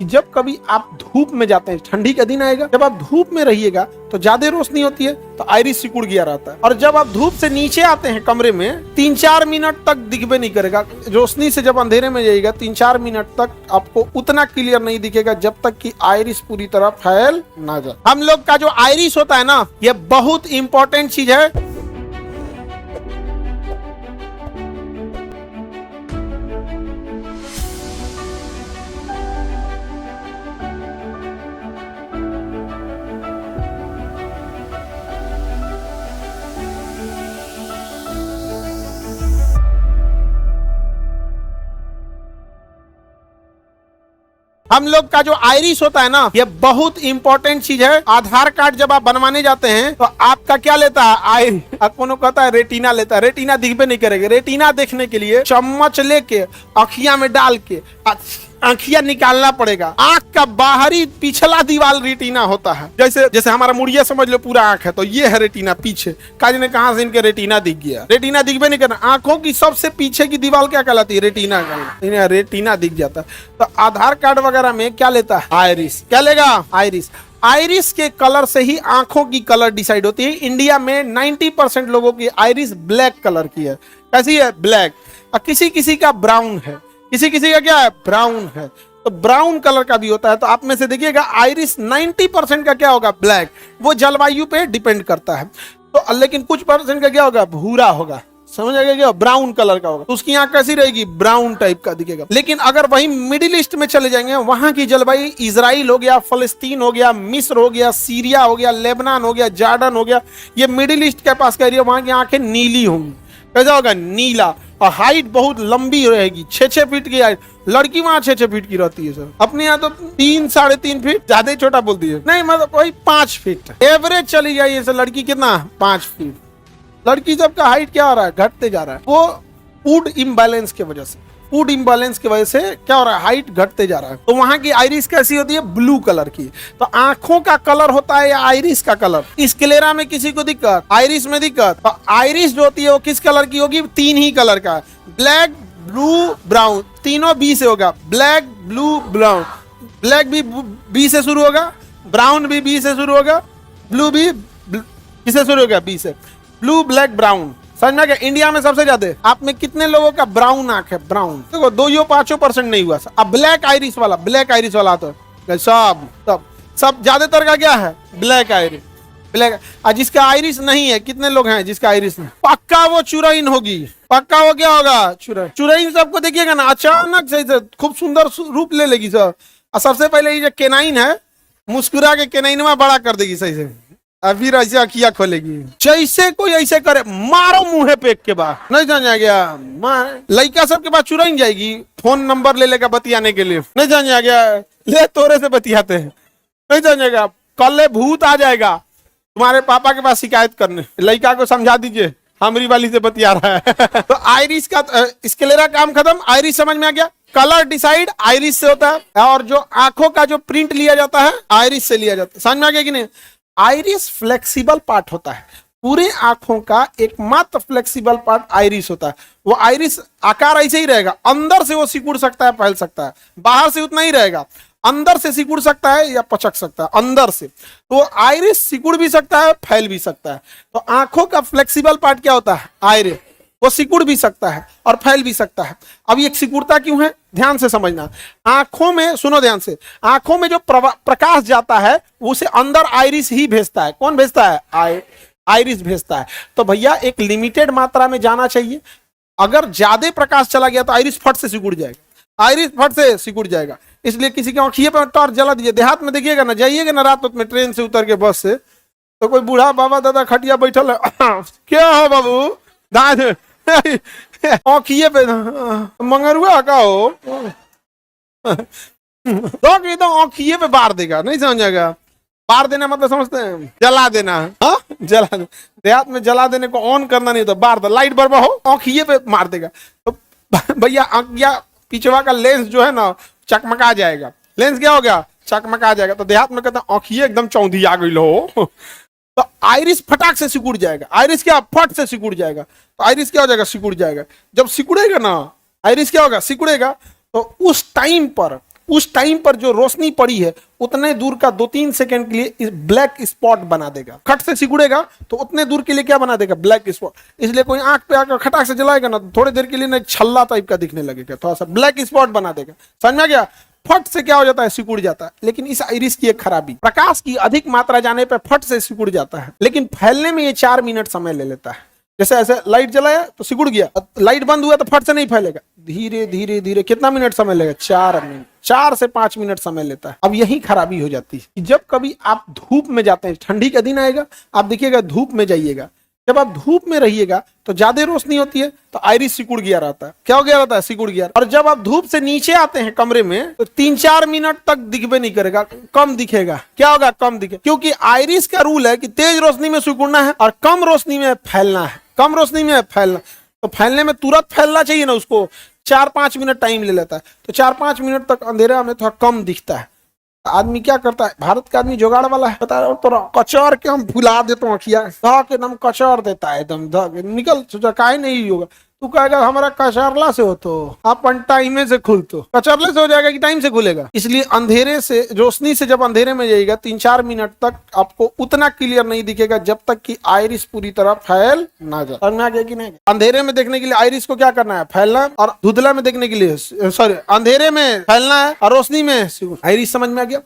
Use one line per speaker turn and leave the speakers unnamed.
कि जब कभी आप धूप में जाते हैं, ठंडी का दिन आएगा, जब आप धूप में रहिएगा तो ज्यादा रोशनी होती है तो आइरिस सिकुड़ गया रहता है, और जब आप धूप से नीचे आते हैं कमरे में 3-4 मिनट तक दिखबे नहीं करेगा। रोशनी से जब अंधेरे में जाइएगा 3-4 मिनट तक आपको उतना क्लियर नहीं दिखेगा जब तक कि आइरिस पूरी तरह फैल ना जाए। हम लोग का जो आइरिस होता है ना, ये बहुत इंपॉर्टेंट चीज है। हम लोग का जो आइरिस होता है ना, ये बहुत इंपॉर्टेंट चीज है। आधार कार्ड जब आप बनवाने जाते हैं तो आपका क्या लेता है, आइरिस। कोनो कहता है रेटिना लेता है, रेटिना दिखबे नहीं करेगा। रेटिना देखने के लिए चम्मच लेके अखिया में डाल के आँखिया निकालना पड़ेगा। आंख का बाहरी पिछला दीवार रेटिना होता है। जैसे हमारा मुड़िया समझ लो पूरा आंख है, तो ये है रेटिना पीछे। काज ने कहा से इनके रेटिना दिख गया। रेटिना दिखबे नहीं करना। आंखों की सबसे पीछे की दीवार क्या कहलाती है, रेटिना कहलाती। रेटिना दिख जाता है। तो आधार कार्ड वगैरह में क्या लेता है, आइरिस। क्या लेगा, आइरिस। आइरिस के कलर से ही आंखों की कलर डिसाइड होती है। इंडिया में 90% लोगों की आइरिस ब्लैक कलर की है। कैसी है, ब्लैक। और किसी किसी का ब्राउन है, किसी किसी का क्या है, ब्राउन है। तो ब्राउन कलर का भी होता है। तो आप में से देखिएगा आइरिस 90% का क्या होगा, ब्लैक। वो जलवायु पे डिपेंड करता है। तो लेकिन कुछ परसेंट का क्या होगा, भूरा होगा। समझ आएगा, क्या ब्राउन कलर का होगा। तो उसकी आंख कैसी रहेगी, ब्राउन टाइप का दिखेगा। लेकिन अगर वही मिडिल ईस्ट में चले जाएंगे, वहां की जलवायु इजराइल हो गया, फलस्तीन हो गया, मिस्र हो गया, सीरिया हो गया, लेबनान हो गया, जॉर्डन हो गया, ये मिडिल ईस्ट के पास का एरिया, वहां की आंखें नीली होंगी। कैसा होगा, नीला। और हाइट बहुत लंबी रहेगी, 6-6 फीट की हाइट। लड़की वहां 6-6 फीट की रहती है सर। अपने यहाँ तो 3-3.5 फीट, ज्यादा ही छोटा बोलती है। नहीं मतलब वही 5 फीट एवरेज चली जाइए सर। लड़की कितना, 5 फीट। लड़की सबका हाइट क्या हो रहा है, घटते जा रहा है। वो फूड इम्बैलेंस की वजह से, फूड इम्बैलेंस की वजह से क्या हो रहा है, हाइट घटते जा रहा है। तो वहां की आइरिस कैसी होती है, ब्लू कलर की। तो आंखों का कलर होता है या आइरिस का कलर। स्क्लेरा में किसी को दिक्कत, आइरिस में दिक्कत। तो आइरिस जो होती है वो किस कलर की होगी, 3 ही कलर का, ब्लैक, ब्लू, ब्राउन। तीनों बी से होगा, ब्लैक, ब्लू, ब्राउन। ब्लैक भी बी से शुरू होगा, ब्राउन भी बी से शुरू होगा, ब्लू भी किससे शुरू होगा, बी से। Blue, black, brown. समझ में गया। इंडिया में सबसे ज्यादा आप में कितने लोगों का ब्राउन आंख है, ब्राउन। देखो 2-5% नहीं हुआ। अब ब्लैक आइरिस वाला, ब्लैक आइरिस वाला तो सब ज्यादातर का क्या है, ब्लैक आइरिस। ब्लैक। जिसका आइरिस नहीं है, कितने लोग हैं जिसका आइरिस नहीं, पक्का वो चुराइन होगी। पक्का वो क्या होगा, चुराइन। चुराइन सबको देखिएगा ना, अचानक से खूब सुंदर रूप ले लेगी सर। और सबसे पहले ये जो केनाइन है, मुस्कुरा के केनाइनवा बड़ा कर देगी सही से। फिर ऐसे अखिया खोलेगी। जैसे कोई ऐसे करे, मारो मुंहे पे के बाद। नहीं जान गया, लड़का सब के बाद चुराई जाएगी। फोन नंबर ले लेगा बतियाने के लिए। नहीं जान गया, ले तोरे से बतियाते हैं। नहीं जान जाएगा, कल भूत आ जाएगा तुम्हारे पापा के पास शिकायत करने। लड़का को समझा दीजिए, हमारी वाली से बतिया रहा है। तो आइरिस का स्क्लेरा काम खत्म। आइरिस समझ में आ गया। कलर डिसाइड आइरिस से होता है, और जो आंखों का जो प्रिंट लिया जाता है आइरिस से लिया जाता है। समझ में आ गया कि नहीं। आइरिस फ्लेक्सिबल पार्ट होता है। पूरे आंखों का एकमात्र फ्लेक्सिबल पार्ट आइरिस होता है। वो आइरिस आकार ऐसे ही रहेगा, अंदर से वो सिकुड़ सकता है, फैल सकता है। बाहर से उतना ही रहेगा, अंदर से सिकुड़ सकता है या पचक सकता है अंदर से। तो आइरिस सिकुड़ भी सकता है, फैल भी सकता है। तो आंखों का फ्लेक्सिबल पार्ट क्या होता है, आइरिस। वो सिकुड़ भी सकता है और फैल भी सकता है। अब ये सिकुड़ता क्यों है, ध्यान से समझना। आंखों में, सुनो ध्यान से, आंखों में जो प्रकाश जाता है उसे अंदर आइरिस ही भेजता है। कौन भेजता है, आइरिस भेजता है। तो भैया एक लिमिटेड मात्रा में जाना चाहिए। अगर ज्यादा प्रकाश चला गया तो आइरिस फट से सिकुड़ जाएगा, आइरिस फट से सिकुड़ जाएगा। इसलिए किसी के आंखिए पर टॉर्च जला दीजिए। देहात में देखिएगा ना, जाइएगा ना रात में ट्रेन से उतर के, बस से, तो कोई बूढ़ा बाबा दादा खटिया बैठल है। क्या हो बाबू, दाद आँखिए पे मंगरुआ का हो, तो एकदम आँखिए पे बार देगा। नहीं समझेगा, बार देना मतलब समझते हैं, जला देना। हाँ, जला दे। देहात में जला देने को ऑन करना नहीं होता, बार दो, लाइट बर्बा हो, आँखिए पे मार देगा। तो भैया आँखिया पिछवा का लेंस जो है ना चकमका जाएगा। लेंस क्या हो गया, चकमका जाएगा। तो देहात में कहते हैं आँखिए एकदम चौंधी आ गई हो। तो आइरिस फटाक से सिकुड़ जाएगा। आइरिस क्या, फट से सिकुड़ जाएगा। तो आइरिस क्या हो जाएगा, सिकुड़ जाएगा। जब सिकुड़ेगा ना आइरिस क्या होगा, सिकुड़ेगा। तो उस टाइम पर उस टाइम पर जो रोशनी पड़ी है उतने दूर का 2-3 सेकंड के लिए ब्लैक स्पॉट बना देगा। खट से सिकुड़ेगा तो उतने दूर के लिए क्या बना देगा, ब्लैक स्पॉट। इसलिए कोई आंख पे आकर खटाक से जलाएगा ना, थोड़ी देर के लिए ना छल्ला टाइप का दिखने लगेगा, थोड़ा सा ब्लैक स्पॉट बना देगा। समझ में आ गया? फट से क्या हो जाता है, सिकुड़ जाता है। लेकिन इस आइरिस की एक खराबी, प्रकाश की अधिक मात्रा जाने पर फट से सिकुड़ जाता है, लेकिन फैलने में ये 4 मिनट समय ले लेता है। जैसे ऐसे लाइट जलाया तो सिकुड़ गया, लाइट बंद हुआ तो फट से नहीं फैलेगा, धीरे धीरे धीरे कितना मिनट समय लेगा, 4 मिनट, 4 से 5 मिनट समय लेता है। अब यही खराबी हो जाती है कि जब कभी आप धूप में जाते हैं, ठंडी का दिन आएगा, आप देखिएगा धूप में जाइएगा, जब आप धूप में रहिएगा तो ज्यादा रोशनी होती है तो आइरिस सिकुड़ गया रहता है। क्या हो गया रहता है, सिकुड़ गया। और जब आप धूप से नीचे आते हैं कमरे में तो 3-4 मिनट तक दिखबे नहीं करेगा, कम दिखेगा। क्या होगा, कम दिखे, क्योंकि आइरिस का रूल है कि तेज रोशनी में सिकुड़ना है और कम रोशनी में फैलना है, कम रोशनी में फैलना। तो फैलने में तुरंत फैलना चाहिए ना, उसको 4-5 मिनट टाइम ले लेता है। तो 4-5 मिनट तक अंधेरा में थोड़ा कम दिखता है। आदमी क्या करता है, भारत का आदमी जुगाड़ वाला है, पता है, तो कचर के हम फुला देता हूँ, एकदम कचर देता है, एकदम निकल, सोचा काहे नहीं होगा। तू कहेगा हमारा कचरला से हो तो अपन टाइम से खुल, तो कचरले से हो जाएगा कि टाइम से खुलेगा। इसलिए अंधेरे से, रोशनी से जब अंधेरे में जाएगा 3-4 मिनट तक आपको उतना क्लियर नहीं दिखेगा जब तक कि आइरिस पूरी तरह फैल ना जाए। समझ में आ गया कि नहीं? अंधेरे में देखने के लिए आइरिस को क्या करना है, फैलना, और धुंधला में देखने के लिए, सॉरी, अंधेरे में फैलना है और रोशनी में आइरिस। समझ में आ गया?